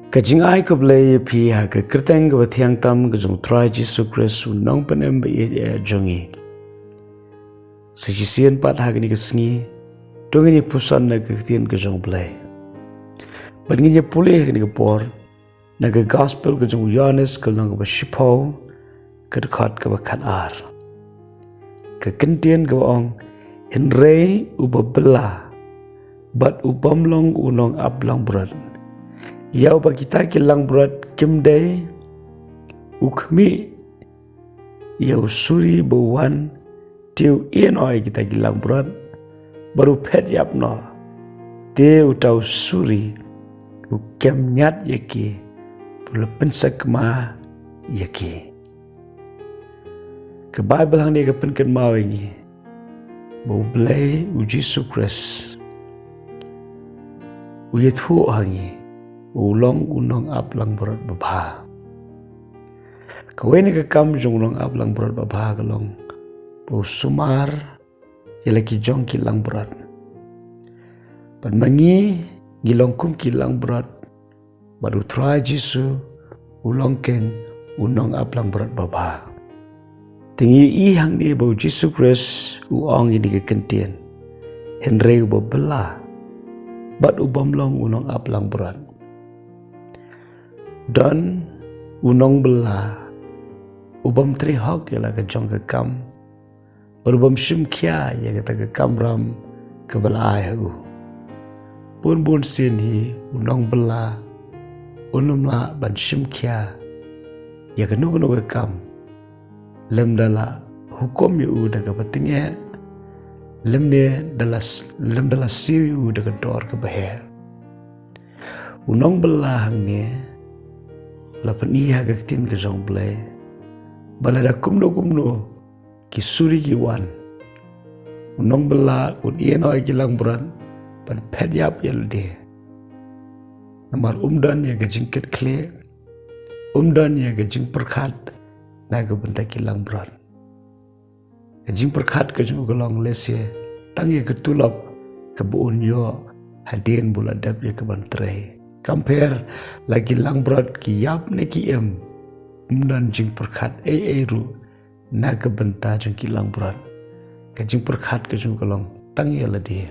Kajing ai ko blay pi ha ka kerteng ka thiang tam ka jong trai Jesus Christ nong panem ba jongi sejisian pat ha ni ka sngi dongi ni pusan na ka tien ka jong blay bangi ni pulih ni ka por na ka gospel ka jong Yohanes ka nang ba shipo ka khat ka ba khat ar ka kentien ka ong hynrei ubabla bat ubamlong unong ablang berat Yau ba kita kilang berat kimday ukmi yau suri bawan tiu ienoi kita kilang berat baru pet yap no tiu tau suri ukem nyat yaki pula pensak ma yaki ke Bible hang dia ke penken mau ini bau belai uji sukres uyet hu hangi ulong unong ablang berat babha kawai ni kam jong ulong ablang berat babha kalong bau sumar yelaki jong kilang berat panmangi gilong kum kilang berat baru try jisu ulong ken unong ablang berat babha tinggi i hang ni bau jisu kris uong ini ke kentien hynrei ubabla bat ubamlong unong ablang berat dan unong bela ubam trihok ialah ke jong ke kam berubam simkia ya kata ke kam ram ke belai hu pun bun sin hi unong bela unum la ban simkia ya ke nu ke kam lem dala hukum yu da ke pentingnya lem dala siu da ke dor ke bahaya unong bela hang ni lapan iya gaktin ke jong blay balada kumno ki suri ki wan unong bela un ieno ay kilang berat pan pedyap yelde namar umdan ya gajingket kle umdan ya gajing perkat na ga benta kilang berat gajing perkat ke jong golong lesye tang ya ketulap ke buun yo hadien buladap ya ke bantrei compare lagi lang berat ki yap ne ki em umdan jing perkat ru na ke benta jing ki lang berat ka jing perkat ke jing kolong tang ya ladi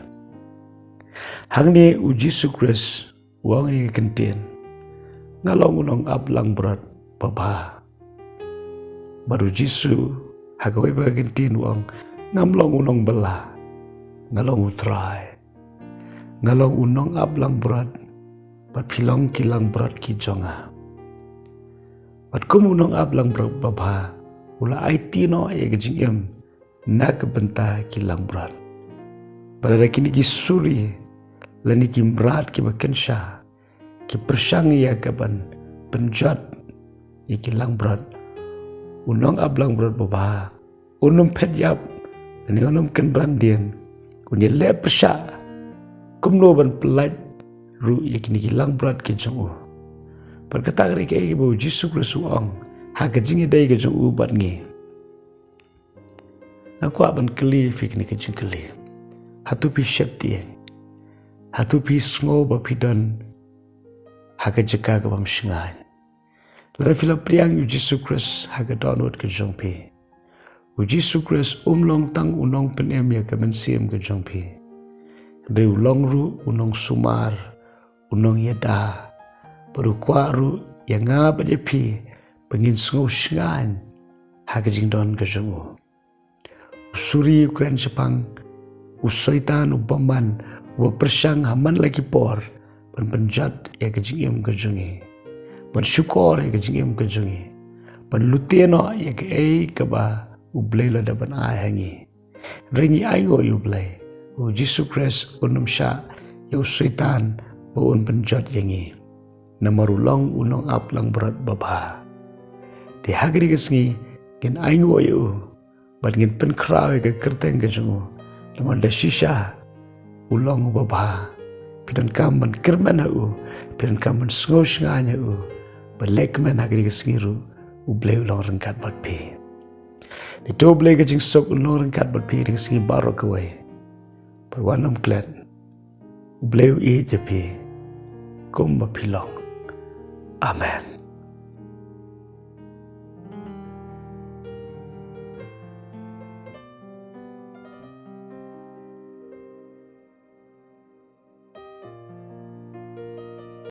hang ni uji sukres wang ni kentien ngalong unong ab lang berat babha baru jisu hagawai ba kentien wang ngamlong unong bela ngalong U Trai ngalong unong ab lang berat bat pilong kilang berat ki jonga bat kumunong ablang berat babha ula IT no ya gajing em na ke benta kilang berat pada kini ki suri lani ki berat ki bakensha ki persang ya kaban penjat ya kilang berat unong ablang berat babha unum pedyap ni unum ken brandien kunya le persha kumno ban pelat ru yakini kilang berat ke jong u perkata ri ke bau jisu Kristus ong ha ke jingi dai ke jong u bat ngi aku aban keli fik ni ke jing keli hatu pi shepti hatu pi sngo ba pidan ha ke jeka ke bam shingai la fila priang u jisu Kristus ha ke download ke jong pi u jisu Kristus umlong tang unong penem ya ke mensim ke jong pi de ulong ru unong sumar unong yada baru kwaru yang ngap je pi pengin sungu shingan hakajing don ke jongu usuri ukuran sepang usaitan ubaman wa persang haman lagi por penjat ya kajing em ke jongi bersyukur ya kajing em ke jongi penluteno ya ke ke ba ublay la daban ahangi ringi ayo ublay o Jesus Christ unum sya ya usaitan baun penjat yangi namarulong unong aplang berat babha di hagri kesngi gen aingo yu bat ngin pen krawe ke kerteng ke jungu lamar da shisha ulong babha pidan kaman kerman u pidan kaman sngo shnganya u balek men hagri kesngi ru ublay ulong rengkat bat pi di to blay ke jing sok ulong rengkat bat pi kesngi baro kawai perwanam klet ublay u je pi kum ba pilong Amen.